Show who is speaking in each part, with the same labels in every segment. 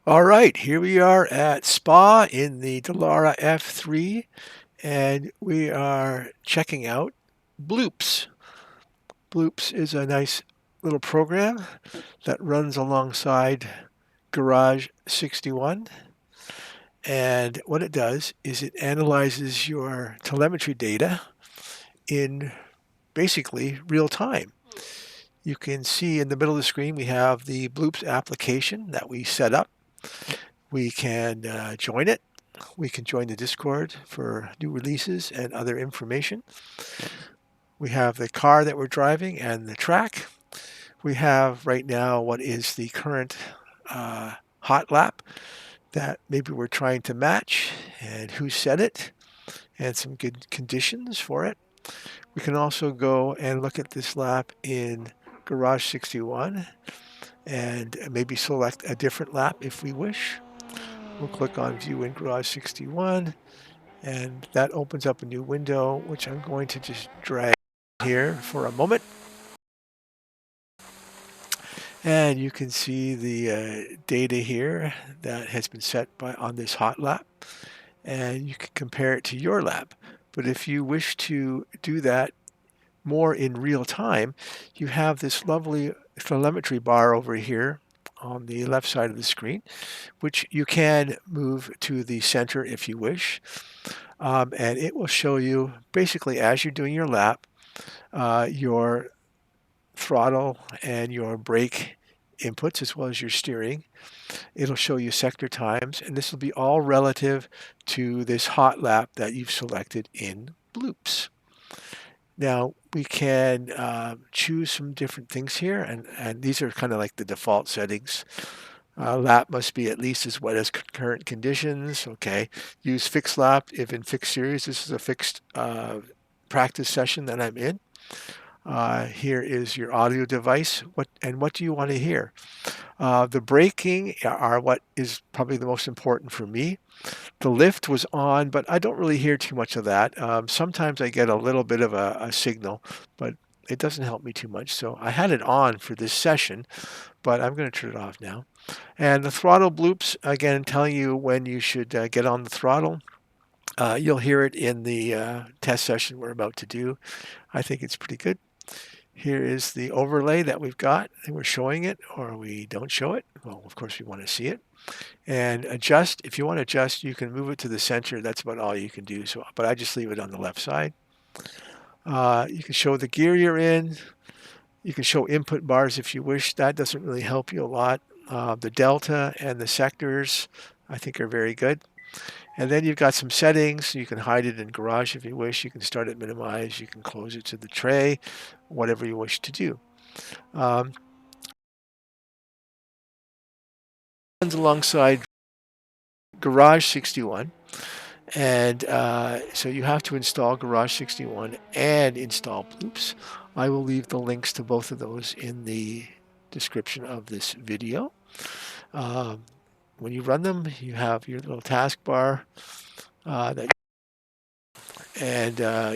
Speaker 1: All right, here we are at Spa in the Dallara F3, and we are checking out Bloops. Bloops is a nice little program that runs alongside Garage 61, and what it does is it analyzes your telemetry data in basically real time. You can see in the middle of the screen we have the Bloops application that we set up. We can join it. We can join the Discord for new releases and other information. We have the car that we're driving and the track. We have right now what is the current hot lap that maybe we're trying to match and who set it and some good conditions for it. We can also go and look at this lap in Garage 61 and maybe select a different lap if we wish. We'll click on View in Garage 61, and that opens up a new window, which I'm going to just drag here for a moment. And you can see the data here that has been set on this hot lap, and you can compare it to your lap. But if you wish to do that more in real time, you have this lovely telemetry bar over here on the left side of the screen, which you can move to the center if you wish. And it will show you basically as you're doing your lap, your throttle and your brake inputs as well as your steering. It'll show you sector times, and this will be all relative to this hot lap that you've selected in Bloops. Now we can choose some different things here, and these are kind of like the default settings. Lap must be at least as wet as current conditions. Okay. Use fixed lap if in fixed series. This is a fixed practice session that I'm in. Here is your audio device. What do you want to hear? The braking are what is probably the most important for me. The lift was on, but I don't really hear too much of that. Sometimes I get a little bit of a signal, but it doesn't help me too much. So I had it on for this session, but I'm going to turn it off now. And the throttle Bloops, again, telling you when you should get on the throttle. You'll hear it in the test session we're about to do. I think it's pretty good. Here is the overlay that we've got, and we're showing it, or we don't show it. Well, of course, we want to see it. And adjust, if you want to adjust, you can move it to the center. That's about all you can do. So, but I just leave it on the left side. You can show the gear you're in. You can show input bars if you wish. That doesn't really help you a lot. The delta and the sectors, I think, are very good. And then you've got some settings. You can hide it in Garage if you wish. You can start it minimize. You can close it to the tray, whatever you wish to do. Runs alongside Garage 61. And so you have to install Garage 61 and install Bloops. I will leave the links to both of those in the description of this video. When you run them, you have your little taskbar and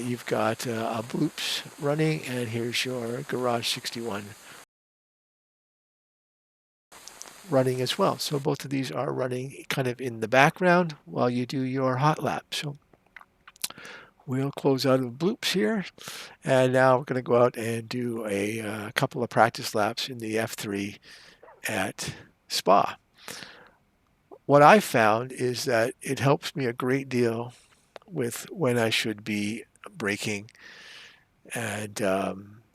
Speaker 1: you've got a Bloops running, and here's your Garage 61 running as well. So both of these are running kind of in the background while you do your hot lap. So we'll close out of Bloops here, and now we're going to go out and do a couple of practice laps in the F3 at Spa. What I found is that it helps me a great deal with when I should be braking, and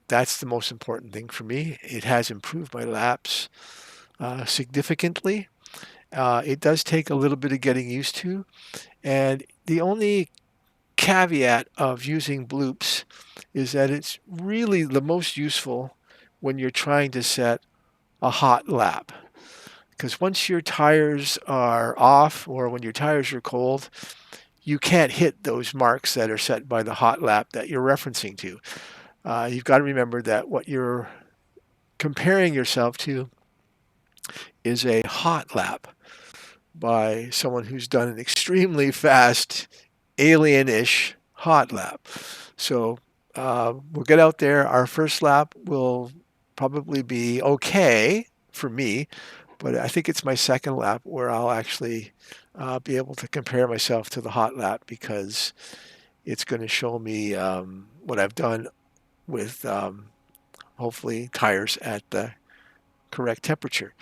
Speaker 1: that's the most important thing for me. It has improved my laps significantly. It does take a little bit of getting used to, and the only caveat of using Bloops is that it's really the most useful when you're trying to set a hot lap. Because once your tires are off or when your tires are cold, you can't hit those marks that are set by the hot lap that you're referencing to. You've got to remember that what you're comparing yourself to is a hot lap by someone who's done an extremely fast, alien-ish hot lap. So we'll get out there. Our first lap will probably be okay for me, but I think it's my second lap where I'll actually be able to compare myself to the hot lap, because it's going to show me what I've done with hopefully tires at the correct temperature.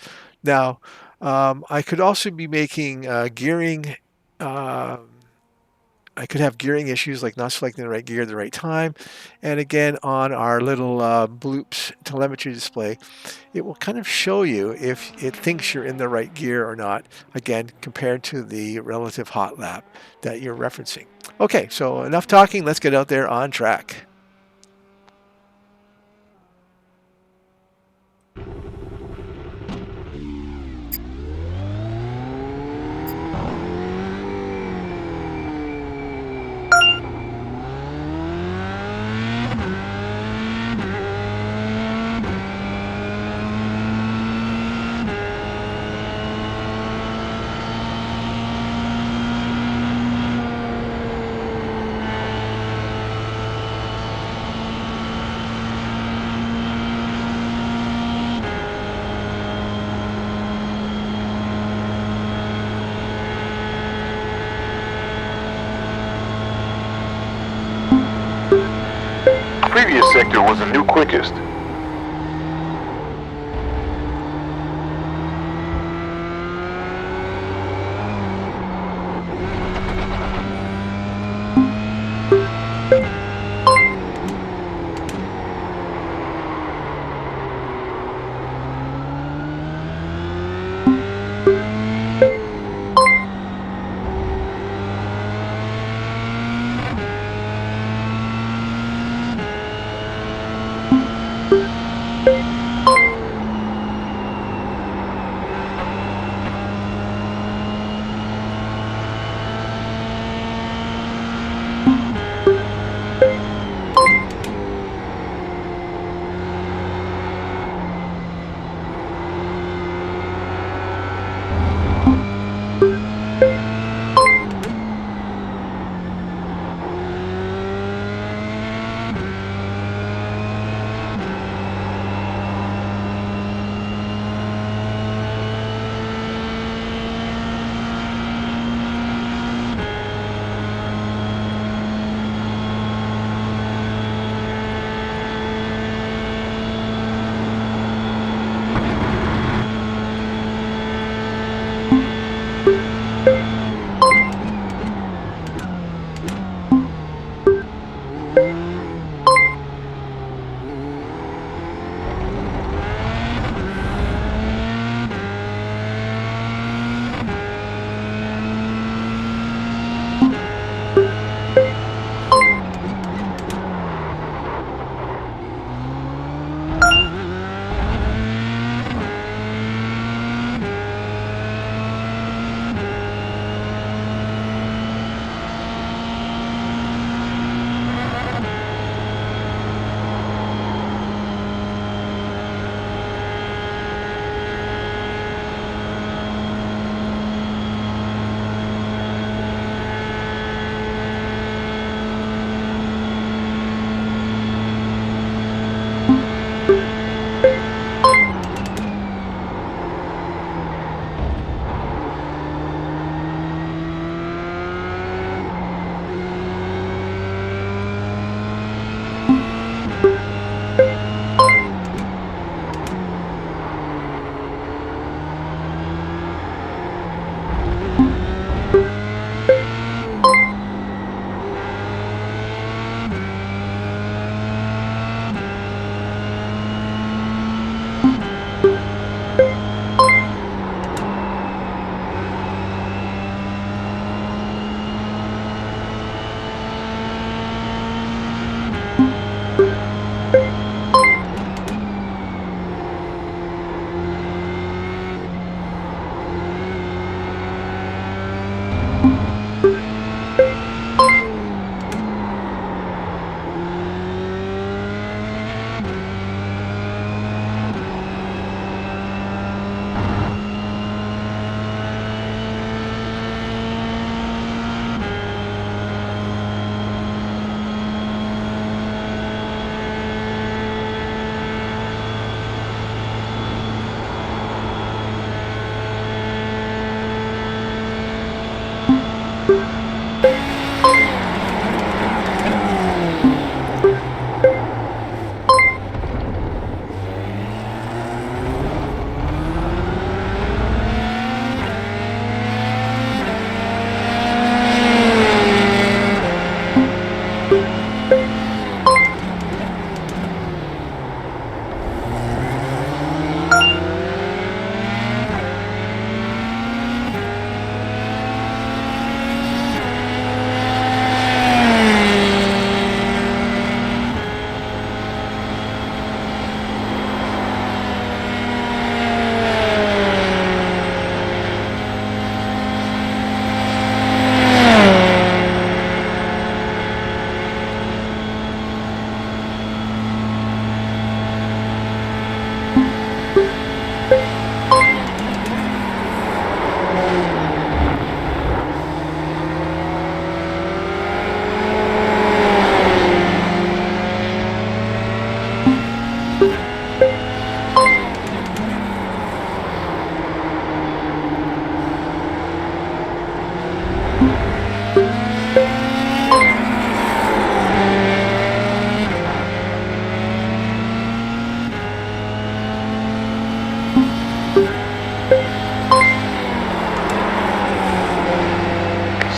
Speaker 1: Now, I could also be making gearing. I could have gearing issues, like not selecting the right gear at the right time. And again, on our little Bloops telemetry display, it will kind of show you if it thinks you're in the right gear or not, again, compared to the relative hot lap that you're referencing. Okay, so enough talking. Let's get out there on track.
Speaker 2: Previous sector was the new quickest.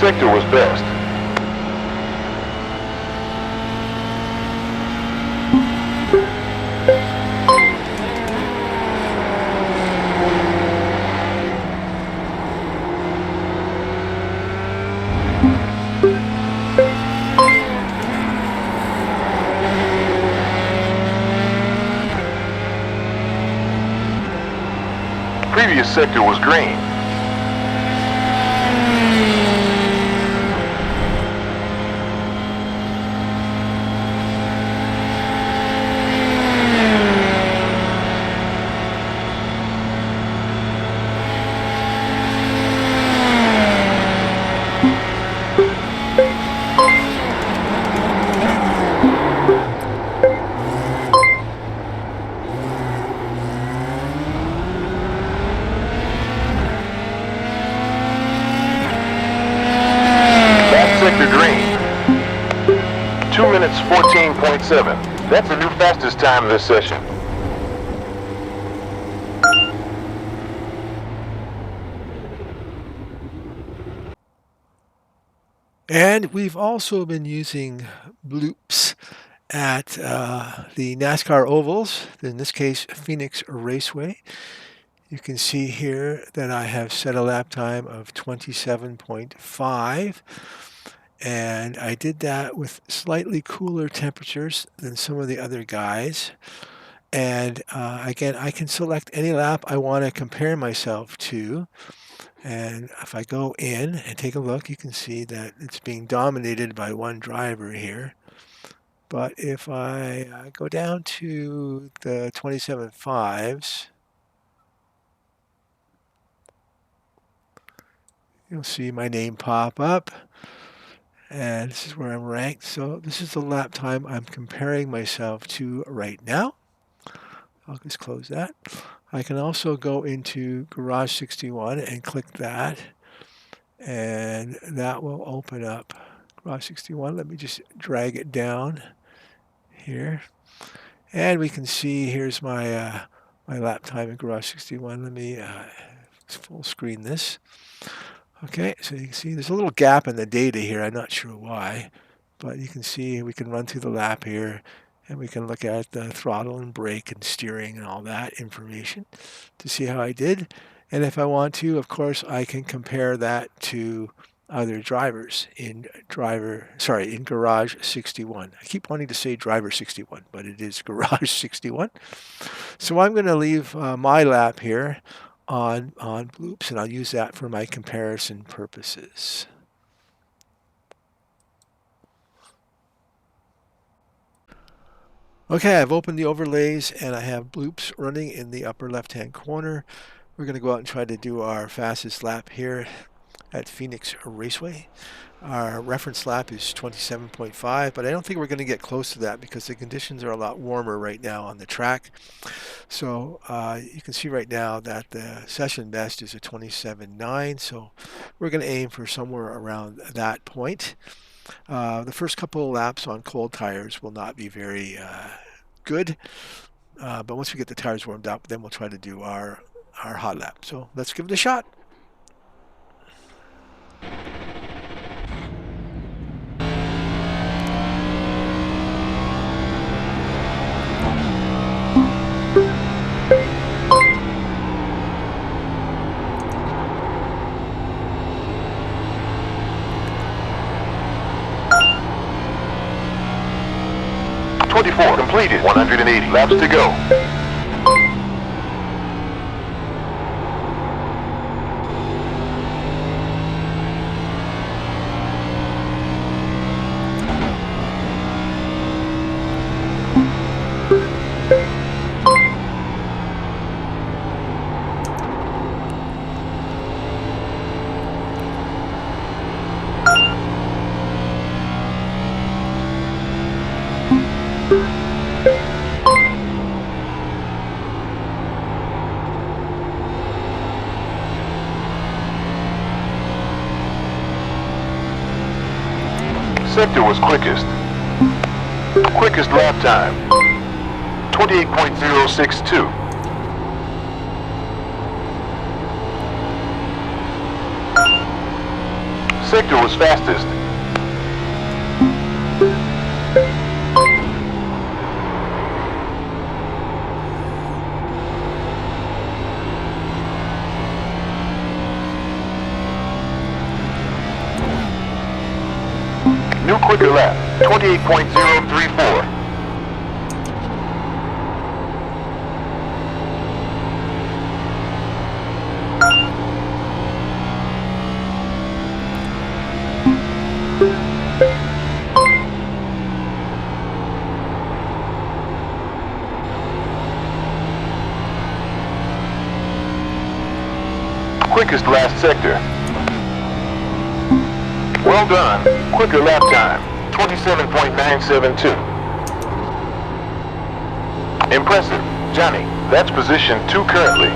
Speaker 2: sector was best. Previous sector was green. Sector green. 2 minutes 14.7. That's the new fastest time this session.
Speaker 1: And we've also been using Bloops at the NASCAR ovals, in this case Phoenix Raceway. You can see here that I have set a lap time of 27.5, and I did that with slightly cooler temperatures than some of the other guys. And again, I can select any lap I want to compare myself to. And if I go in and take a look, you can see that it's being dominated by one driver here. But if I go down to the 27.5s, you'll see my name pop up. And this is where I'm ranked. So this is the lap time I'm comparing myself to right now. I'll just close that. I can also go into Garage 61 and click that. And that will open up Garage 61. Let me just drag it down here. And we can see here's my my lap time in Garage 61. Let me full screen this. Okay, so you can see there's a little gap in the data here. I'm not sure why, but you can see we can run through the lap here, and we can look at the throttle and brake and steering and all that information to see how I did. And if I want to, of course, I can compare that to other drivers in Garage 61. I keep wanting to say Driver 61, but it is Garage 61. So I'm going to leave my lap here on Bloops, and I'll use that for my comparison purposes. Okay, I've opened the overlays and I have Bloops running in the upper left-hand corner. We're going to go out and try to do our fastest lap here at Phoenix Raceway. Our reference lap is 27.5, but I don't think we're going to get close to that because the conditions are a lot warmer right now on the track. So you can see right now that the session best is a 27.9, so we're going to aim for somewhere around that point. The first couple of laps on cold tires will not be very good, but once we get the tires warmed up, then we'll try to do our hot lap. So let's give it a shot.
Speaker 2: Completed. 180 laps to go. Sector was quickest. Quickest lap time, 28.062. sector was fastest. New quicker lap, 28.034. Quickest last sector. Well done. Quicker lap time, 27.972. Impressive. Johnny, that's position 2 currently.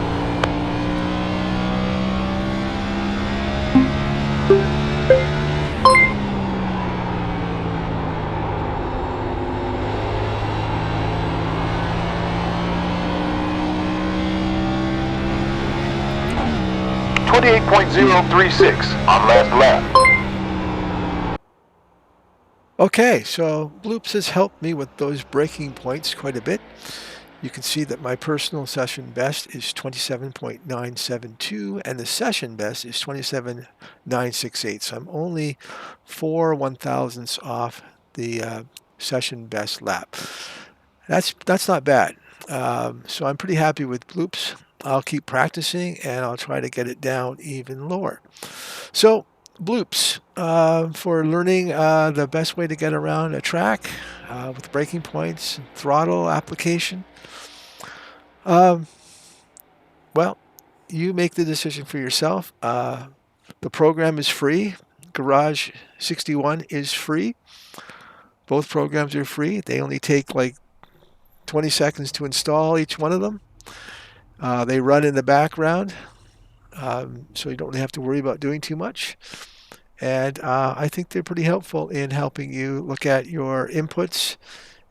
Speaker 2: .036 on last lap.
Speaker 1: Okay, so Bloops has helped me with those breaking points quite a bit. You can see that my personal session best is 27.972 and the session best is 27.968. So I'm only 4 1,000ths off the session best lap. That's not bad. So I'm pretty happy with Bloops. I'll keep practicing and I'll try to get it down even lower. So Bloops for learning the best way to get around a track with braking points, throttle application. Well, you make the decision for yourself. The program is free. Garage 61 is free. Both programs are free. They only take like 20 seconds to install each one of them. They run in the background, so you don't really have to worry about doing too much. And I think they're pretty helpful in helping you look at your inputs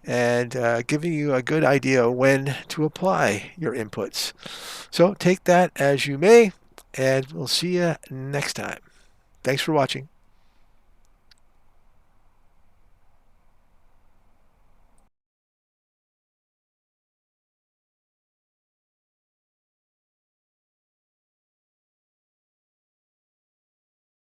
Speaker 1: and giving you a good idea when to apply your inputs. So take that as you may, and we'll see you next time. Thanks for watching.